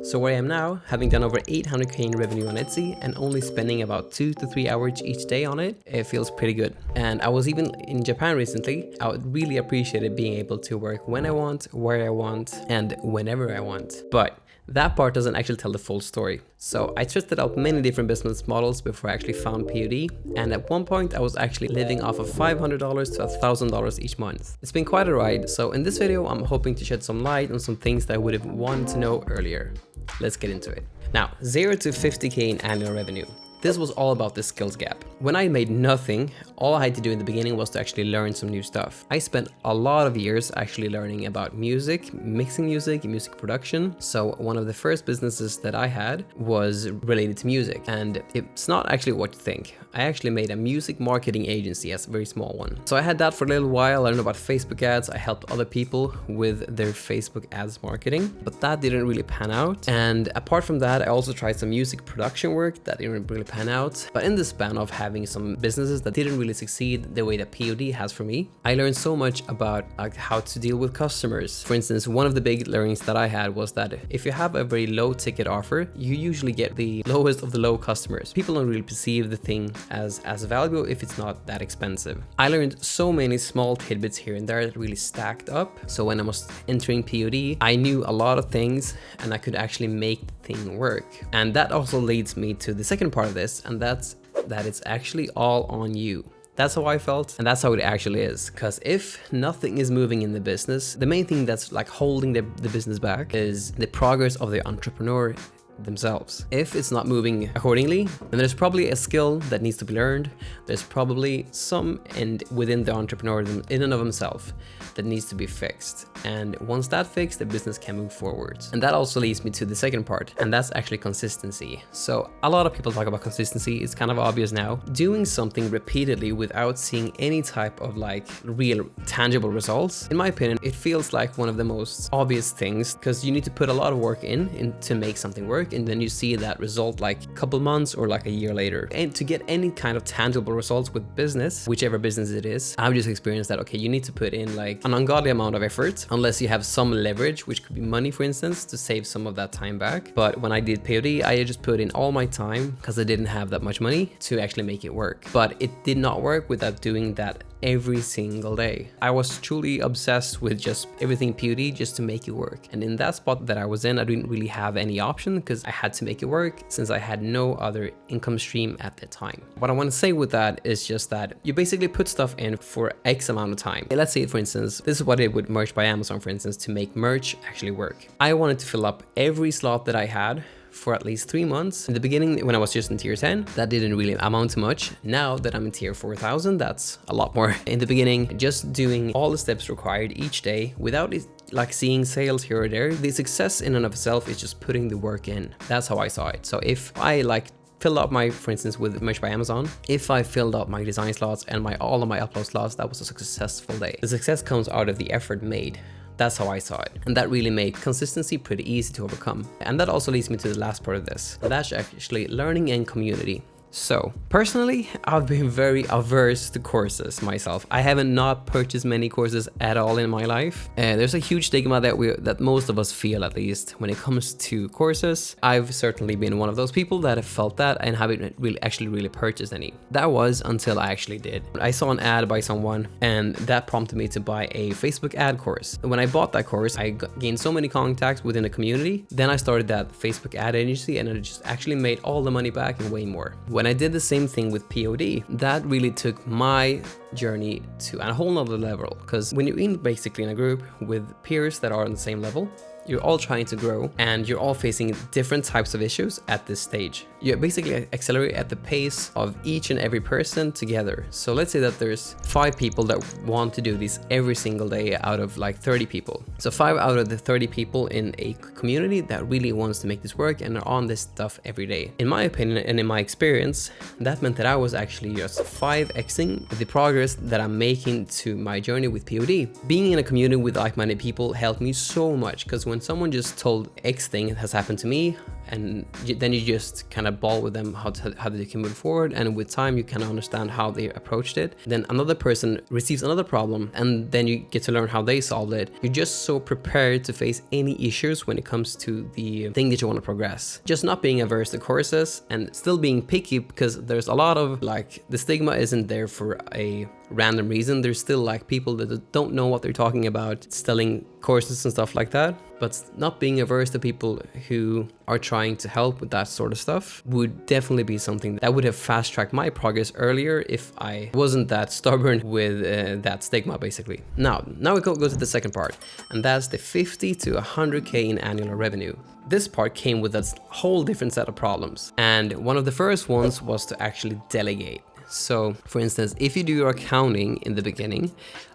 So where I am now, having done over 800k in revenue on Etsy and only spending about 2 to 3 hours each day on it, it feels pretty good. And I was even in Japan recently. I would really appreciate being able to work when I want, where I want, and whenever I want. But that part doesn't actually tell the full story. So I tested out many different business models before I actually found POD, and at one point I was actually living off of $500 to $1,000 each month. It's been quite a ride, so in this video I'm hoping to shed some light on some things that I would have wanted to know earlier. Let's get into it. Now, 0 to 50k in annual revenue. This was all about the skills gap. When I made nothing, all I had to do in the beginning was to actually learn some new stuff. I spent a lot of years actually learning about music, mixing music, music production. So one of the first businesses that I had was related to music, and it's not actually what you think. I actually made a music marketing agency, as a very small one. So I had that for a little while. I learned about Facebook ads. I helped other people with their Facebook ads marketing, but that didn't really pan out. And apart from that, I also tried some music production work that didn't really pan out. But in the span of having some businesses that didn't really succeed the way that POD has for me, I learned so much about how to deal with customers. For instance, one of the big learnings that I had was that if you have a very low ticket offer, you usually get the lowest of the low customers. People don't really perceive the thing as valuable if it's not that expensive. I learned so many small tidbits here and there that really stacked up. So when I was entering POD, I knew a lot of things and I could actually make the thing work. And that also leads me to the second part of this, and that's that it's actually all on you. That's how I felt, and that's how it actually is. Because if nothing is moving in the business, the main thing that's like holding the business back is the progress of the entrepreneur themselves. If it's not moving accordingly, then there's probably a skill that needs to be learned. There's probably some end within the entrepreneur in and of himself that needs to be fixed. And once that's fixed, the business can move forward. And that also leads me to the second part, and that's actually consistency. So a lot of people talk about consistency. It's kind of obvious now. Doing something repeatedly without seeing any type of like real tangible results, in my opinion, it feels like one of the most obvious things, because you need to put a lot of work in to make something work, and then you see that result like a couple months or like a year later. And to get any kind of tangible results with business, whichever business it is, I've just experienced that, okay, you need to put in like an ungodly amount of effort, unless you have some leverage, which could be money, for instance, to save some of that time back. But when I did POD, I just put in all my time because I didn't have that much money to actually make it work. But it did not work without doing that every single day. I was truly obsessed with just everything POD just to make it work. And in that spot that I was in, I didn't really have any option because I had to make it work since I had no other income stream at the time. What I want to say with that is just that you basically put stuff in for X amount of time. Let's say, for instance, this is what I would merch by Amazon, for instance, to make merch actually work. I wanted to fill up every slot that I had for at least 3 months. In the beginning, when I was just in tier 10, that didn't really amount to much. Now that I'm in tier 4000, that's a lot more. In the beginning, just doing all the steps required each day without it like seeing sales here or there, the success in and of itself is just putting the work in. That's how I saw it. So if I like fill up my, for instance, with merch by Amazon, if I filled up my design slots and all of my upload slots, that was a successful day. The success comes out of the effort made. That's how I saw it. And that really made consistency pretty easy to overcome. And that also leads me to the last part of this. That's actually learning and community. So personally, I've been very averse to courses myself. I haven't not purchased many courses at all in my life. There's a huge stigma that most of us feel, at least when it comes to courses. I've certainly been one of those people that have felt that and haven't really purchased any. That was until I actually did. I saw an ad by someone and that prompted me to buy a Facebook ad course. When I bought that course, I gained so many contacts within the community. Then I started that Facebook ad agency and it just actually made all the money back and way more. When I did the same thing with POD, that really took my journey to a whole nother level, because when you're basically in a group with peers that are on the same level, you're all trying to grow and you're all facing different types of issues at this stage. You basically accelerate at the pace of each and every person together. So let's say that there's 5 people that want to do this every single day out of like 30 people. So 5 out of the 30 people in a community that really wants to make this work and are on this stuff every day. In my opinion and in my experience, that meant that I was actually just 5xing the progress that I'm making to my journey with POD. Being in a community with like-minded people helped me so much, because when someone just told X thing has happened to me, and then you just kind of ball with them how they can move forward, and with time you kind of understand how they approached it. Then another person receives another problem, and then you get to learn how they solved it. You're just so prepared to face any issues when it comes to the thing that you want to progress. Just not being averse to courses and still being picky, because there's a lot of like, the stigma isn't there for a random reason. There's still like people that don't know what they're talking about selling courses and stuff like that. But not being averse to people who are trying to help with that sort of stuff would definitely be something that would have fast-tracked my progress earlier if I wasn't that stubborn with that stigma, basically. Now we go to the second part, and that's the 50 to 100K in annual revenue. This part came with a whole different set of problems, and one of the first ones was to actually delegate. So, for instance, if you do your accounting in the beginning,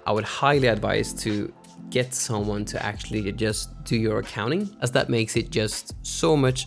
I would highly advise to get someone to actually just do your accounting, as that makes it just so much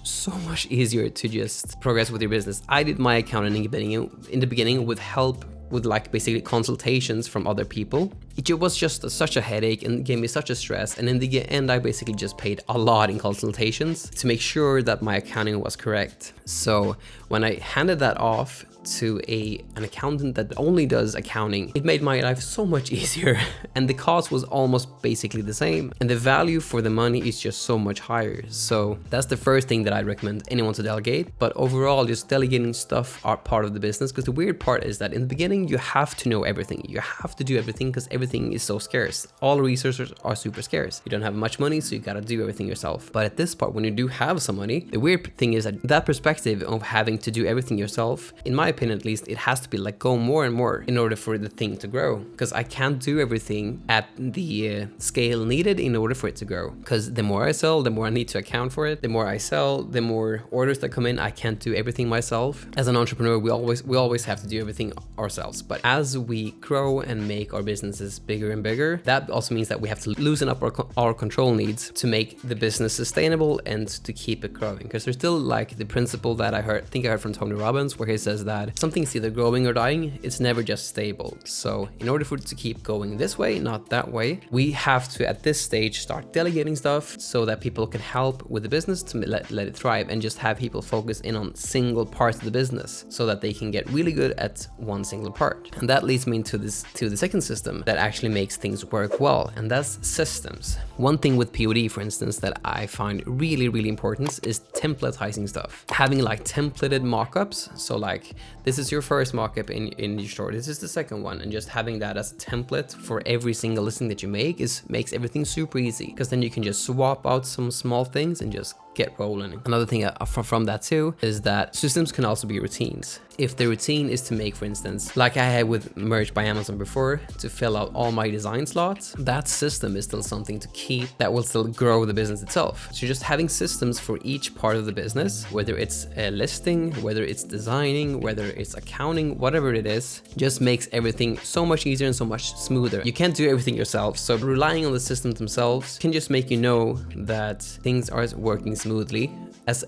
easier to just progress with your business. I did my accounting in the beginning with help with like basically consultations from other people. It was just such a headache and gave me such a stress, and in the end I basically just paid a lot in consultations to make sure that my accounting was correct. So when I handed that off to an accountant that only does accounting, it made my life so much easier, and the cost was almost basically the same, and the value for the money is just so much higher. So that's the first thing that I'd recommend anyone to delegate. But overall, just delegating stuff are part of the business, because the weird part is that in the beginning you have to know everything, you have to do everything, because everything is so scarce. All resources are super scarce. You don't have much money, so you gotta do everything yourself. But at this part, when you do have some money, the weird thing is that perspective of having to do everything yourself, in my opinion at least, it has to be like go more and more in order for the thing to grow, because I can't do everything at the scale needed in order for it to grow, because the more I sell, the more I need to account for it. The more I sell, the more orders that come in. I can't do everything myself. As an entrepreneur, we always have to do everything ourselves. But as we grow and make our businesses bigger and bigger, that also means that we have to loosen up our control needs to make the business sustainable and to keep it growing. Because there's still like the principle that I heard from Tony Robbins, where he says that something's either growing or dying. It's never just stable. So in order for it to keep going this way, not that way, we have to at this stage start delegating stuff so that people can help with the business to let it thrive, and just have people focus in on single parts of the business so that they can get really good at one single part. And that leads me to the second system that actually makes things work well, and that's systems. One thing with POD, for instance, that I find really important is templatizing stuff. Having like templated mockups. So like, this is your first mockup in your store, this is the second one, and just having that as a template for every single listing that you makes everything super easy, because then you can just swap out some small things and just get rolling. Another thing from that too is that systems can also be routines. If the routine is to make, for instance, like I had with Merch by Amazon before, to fill out all my design slots, that system is still something to keep that will still grow the business itself. So just having systems for each part of the business, whether it's a listing, whether it's designing, whether it's accounting, whatever it is, just makes everything so much easier and so much smoother. You can't do everything yourself, so relying on the systems themselves can just make you know that things are working smoothly,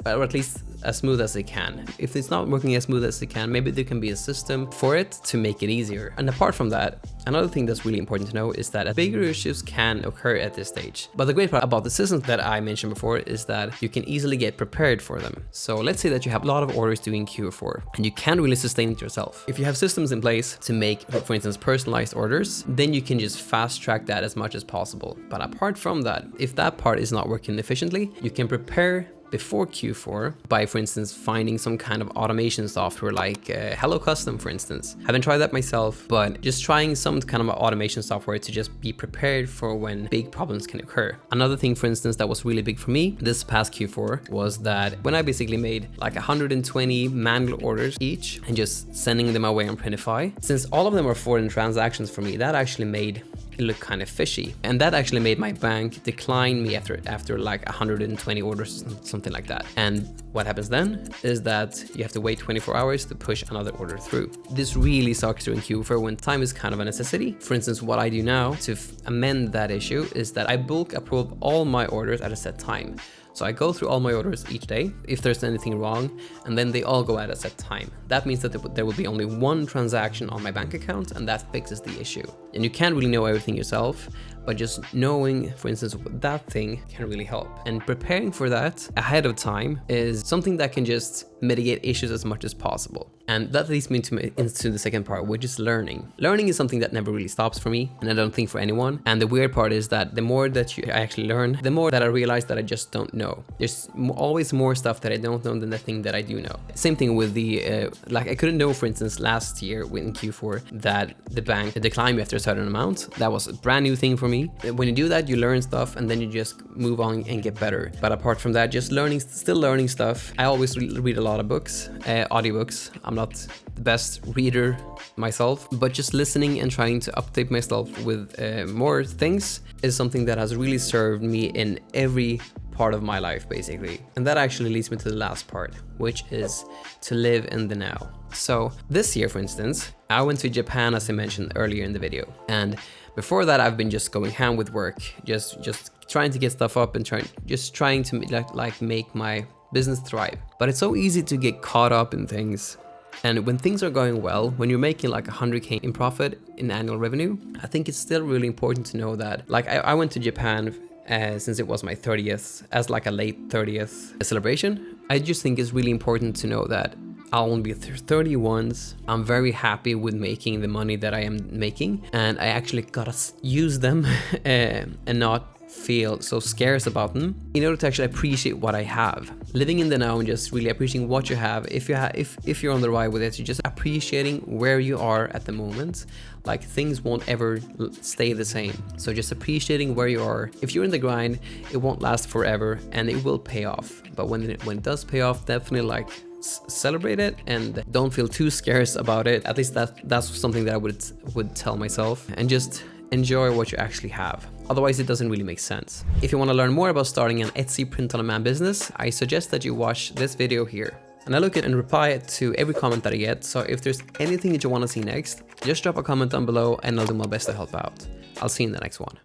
or at least as smooth as they can. If it's not working as smooth as they can, maybe there can be a system for it to make it easier. And apart from that, another thing that's really important to know is that bigger issues can occur at this stage. But the great part about the systems that I mentioned before is that you can easily get prepared for them. So let's say that you have a lot of orders due in Q4 and you can't really sustain it yourself. If you have systems in place to make, for instance, personalized orders, then you can just fast track that as much as possible. But apart from that, if that part is not working efficiently, you can prepare before Q4 by, for instance, finding some kind of automation software like Hello Custom, for instance. Haven't tried that myself, but just trying some kind of automation software to just be prepared for when big problems can occur. Another thing, for instance, that was really big for me this past Q4 was that when I basically made like 120 manual orders each and just sending them away on Printify, since all of them are foreign transactions for me, that actually made it looked kind of fishy, and that actually made my bank decline me after like 120 orders, something like that. And what happens then is that you have to wait 24 hours to push another order through. This really sucks during Q4 when time is kind of a necessity. For instance, what I do now to amend that issue is that I bulk approve all my orders at a set time. So I go through all my orders each day, if there's anything wrong, and then they all go at a set time. That means that there will be only one transaction on my bank account, and that fixes the issue. And you can't really know everything yourself, but just knowing, for instance, that thing can really help. And preparing for that ahead of time is something that can just mitigate issues as much as possible. And that leads me into the second part, which is learning. Learning is something that never really stops for me, and I don't think for anyone. And the weird part is that the more that I actually learn, the more that I realize that I just don't know. There's always more stuff that I don't know than the thing that I do know. Same thing with the, like I couldn't know, for instance, last year in Q4 that the bank declined me after a certain amount. That was a brand new thing for me. When you do that, you learn stuff and then you just move on and get better. But apart from that, just still learning stuff. I always read a lot of books, audiobooks. I'm not the best reader myself, but just listening and trying to update myself with more things is something that has really served me in every part of my life, basically. And that actually leads me to the last part, which is to live in the now. So this year, for instance, I went to Japan, as I mentioned earlier in the video. And before that, I've been just going ham with work, just trying to get stuff up and trying to like make my business thrive. But it's so easy to get caught up in things. And when things are going well, when you're making like 100K in profit in annual revenue, I think it's still really important to know that. Like I went to Japan since it was my 30th, as like a late 30th celebration. I just think it's really important to know that I'll only be 30 once. I'm very happy with making the money that I am making, and I actually gotta use them and not feel so scarce about them in order to actually appreciate what I have. Living in the now and just really appreciating what you have. If you're on the ride with it, you're just appreciating where you are at the moment. Like things won't ever stay the same. So just appreciating where you are. If you're in the grind, it won't last forever and it will pay off. But when it does pay off, definitely like celebrate it and don't feel too scarce about it. At least that's something that I would tell myself, and just enjoy what you actually have. Otherwise, it doesn't really make sense. If you want to learn more about starting an Etsy print-on-demand business, I suggest that you watch this video here. And I look at and reply to every comment that I get, so if there's anything that you want to see next, just drop a comment down below and I'll do my best to help out. I'll see you in the next one.